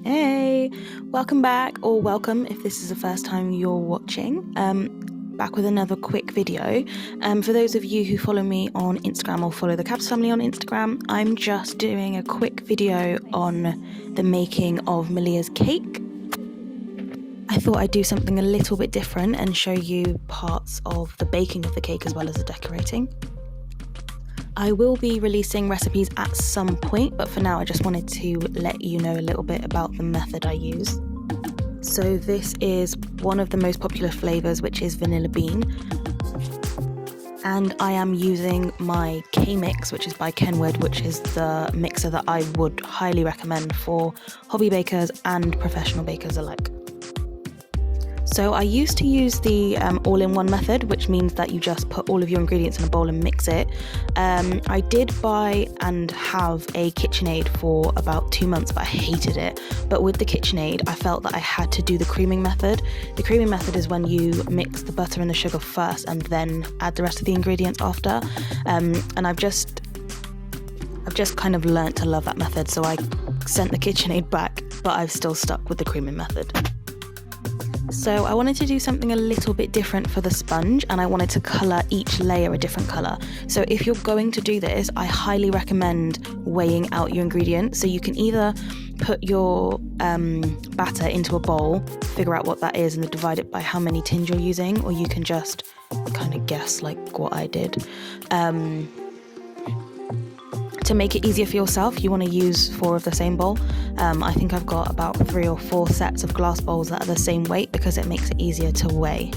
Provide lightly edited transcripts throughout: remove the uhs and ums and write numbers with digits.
Hey, welcome back, or welcome if this is the first time you're watching. Back with another quick video. For those of you who follow me on Instagram or follow the Kabs family on Instagram, I'm just doing a quick video on the making of Malia's cake. I thought I'd do something a little bit different and show you parts of the baking of the cake as well as the decorating. I will be releasing recipes at some point, but for now I just wanted to let you know a little bit about the method I use. So this is one of the most popular flavours, which is vanilla bean. And I am using my K-Mix, which is by Kenwood, which is the mixer that I would highly recommend for hobby bakers and professional bakers alike. So I used to use the all-in-one method, which means that you just put all of your ingredients in a bowl and mix it. I did buy and have a KitchenAid for about 2 months, but I hated it. But with the KitchenAid, I felt that I had to do the creaming method. The creaming method is when you mix the butter and the sugar first and then add the rest of the ingredients after. And I've just kind of learnt to love that method, so I sent the KitchenAid back, but I've still stuck with the creaming method. So I wanted to do something a little bit different for the sponge, and I wanted to colour each layer a different colour. So if you're going to do this, I highly recommend weighing out your ingredients. So you can either put your batter into a bowl, figure out what that is, and then divide it by how many tins you're using, or you can just kind of guess like what I did. To make it easier for yourself, you want to use 4 of the same bowl. I think I've got about 3 or 4 sets of glass bowls that are the same weight because it makes it easier to weigh.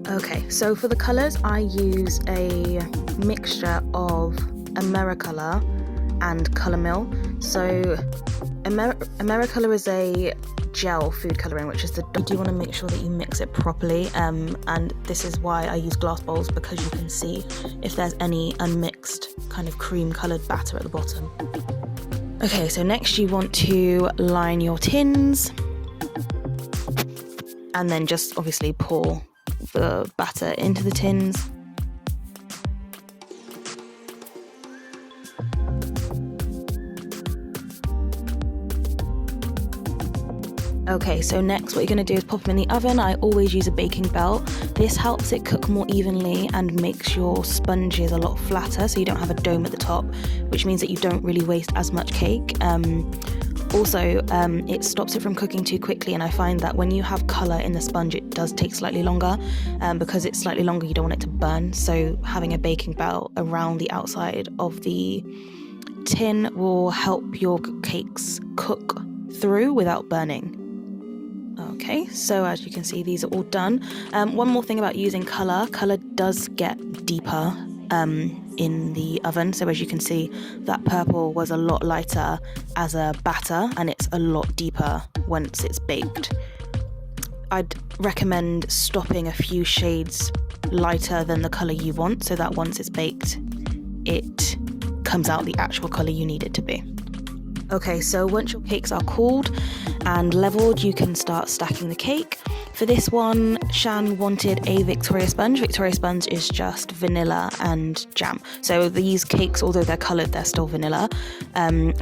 Okay, so for the colours, I use a mixture of Americolor and Colour Mill. So Americolor is a gel food colouring, which is you do want to make sure that you mix it properly, and this is why I use glass bowls, because you can see if there's any unmixed kind of cream coloured batter at the bottom. Okay, so next you want to line your tins and then just obviously pour the batter into the tins. Okay, so next what you're going to do is pop them in the oven. I always use a baking belt. This helps it cook more evenly and makes your sponges a lot flatter, so you don't have a dome at the top, which means that you don't really waste as much cake. Also, it stops it from cooking too quickly, and I find that when you have colour in the sponge, it does take slightly longer. Because it's slightly longer, you don't want it to burn, so having a baking belt around the outside of the tin will help your cakes cook through without burning. Okay, so as you can see, these are all done. One more thing about using colour does get deeper in the oven. So as you can see, that purple was a lot lighter as a batter, and it's a lot deeper once it's baked. I'd recommend stopping a few shades lighter than the colour you want, so that once it's baked, it comes out the actual colour you need it to be. Okay, so once your cakes are cooled and leveled, you can start stacking the cake. For this one, Shan wanted a Victoria sponge. Victoria sponge is just vanilla and jam. So these cakes, although they're coloured, they're still vanilla.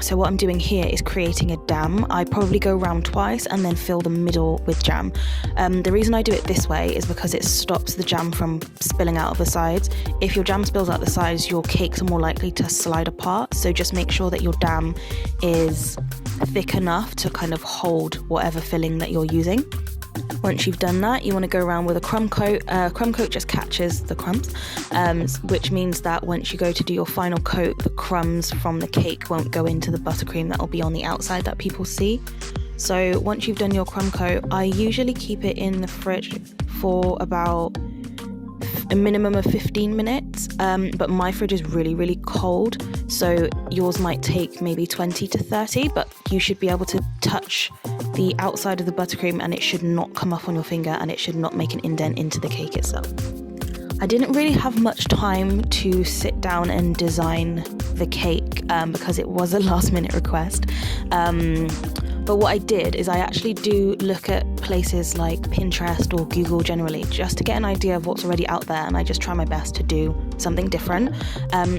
So what I'm doing here is creating a dam. I probably go around twice and then fill the middle with jam. The reason I do it this way is because it stops the jam from spilling out of the sides. If your jam spills out the sides, your cakes are more likely to slide apart. So just make sure that your dam is thick enough to kind of hold whatever filling that you're using. Once you've done that, you want to go around with a crumb coat. Crumb coat just catches the crumbs, which means that once you go to do your final coat, the crumbs from the cake won't go into the buttercream that will be on the outside that people see. So once you've done your crumb coat, I usually keep it in the fridge for about a minimum of 15 minutes, but my fridge is really, really cold, so yours might take maybe 20 to 30, but you should be able to touch the outside of the buttercream and it should not come up on your finger, and it should not make an indent into the cake itself. I didn't really have much time to sit down and design the cake because it was a last minute request. But what I did is I actually do look at places like Pinterest or Google generally just to get an idea of what's already out there, and I just try my best to do something different.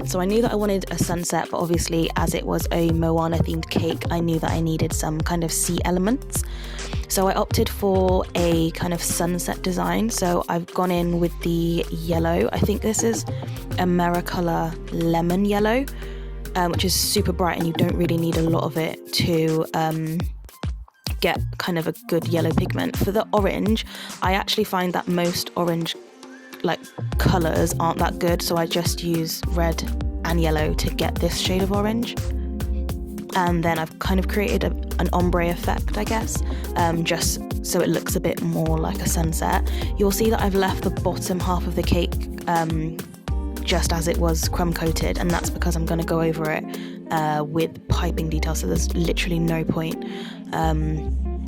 So I knew that I wanted a sunset, but obviously as it was a Moana themed cake, I knew that I needed some kind of sea elements. So I opted for a kind of sunset design. So I've gone in with the yellow. I think this is Americolor Lemon Yellow, which is super bright and you don't really need a lot of it to get kind of a good yellow pigment. For the orange, I actually find that most orange like colours aren't that good, so I just use red and yellow to get this shade of orange. And then I've kind of created an ombre effect, I guess, just so it looks a bit more like a sunset. You'll see that I've left the bottom half of the cake just as it was crumb coated, and that's because I'm going to go over it with piping details, so there's literally no point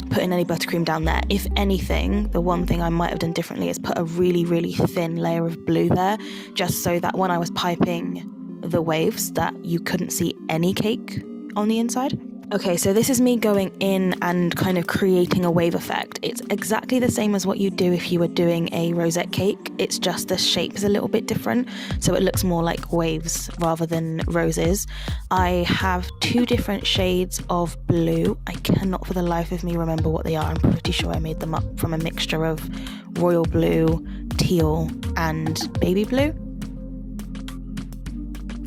putting any buttercream down there. If anything, the one thing I might have done differently is put a really, really thin layer of blue there, just so that when I was piping the waves that you couldn't see any cake on the inside. Okay, so this is me going in and kind of creating a wave effect. It's exactly the same as what you do if you were doing a rosette cake. It's just the shape is a little bit different, so it looks more like waves rather than roses. I have 2 different shades of blue. I cannot for the life of me remember what they are. I'm pretty sure I made them up from a mixture of royal blue, teal, and baby blue.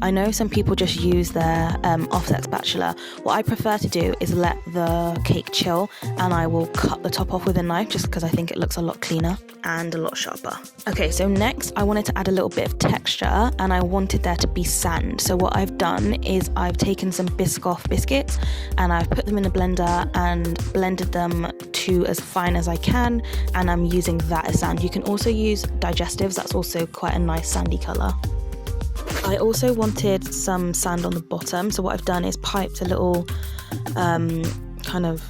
I know some people just use their offset spatula. What I prefer to do is let the cake chill, and I will cut the top off with a knife just because I think it looks a lot cleaner and a lot sharper. Okay, so next I wanted to add a little bit of texture, and I wanted there to be sand. So what I've done is I've taken some Biscoff biscuits and I've put them in a blender and blended them to as fine as I can, and I'm using that as sand. You can also use digestives, that's also quite a nice sandy colour. I also wanted some sand on the bottom, so what I've done is piped a little kind of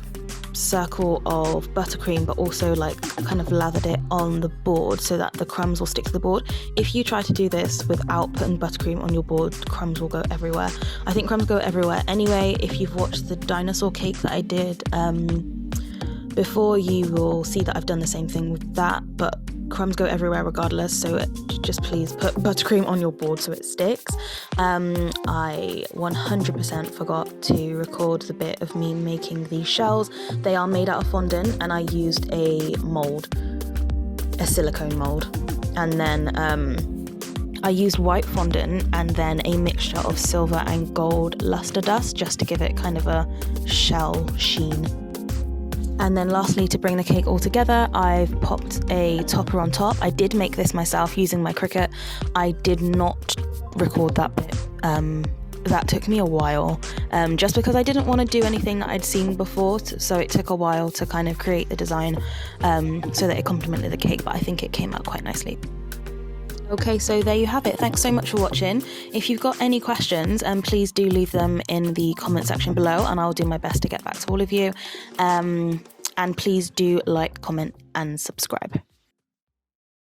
circle of buttercream, but also like kind of lathered it on the board so that the crumbs will stick to the board. If you try to do this without putting buttercream on your board, crumbs will go everywhere. I think crumbs go everywhere anyway. If you've watched the dinosaur cake that I did before, you will see that I've done the same thing with that, but crumbs go everywhere regardless, so just please put buttercream on your board so it sticks. I 100% forgot to record the bit of me making these shells. They are made out of fondant, and I used a silicone mold, and then I used white fondant and then a mixture of silver and gold luster dust just to give it kind of a shell sheen. And then lastly, to bring the cake all together, I've popped a topper on top. I did make this myself using my Cricut. I did not record that bit. That took me a while, just because I didn't want to do anything that I'd seen before, so it took a while to kind of create the design so that it complemented the cake, but I think it came out quite nicely. Okay, so there you have it. Thanks so much for watching. If you've got any questions, please do leave them in the comment section below, and I'll do my best to get back to all of you. And please do like, comment, and subscribe.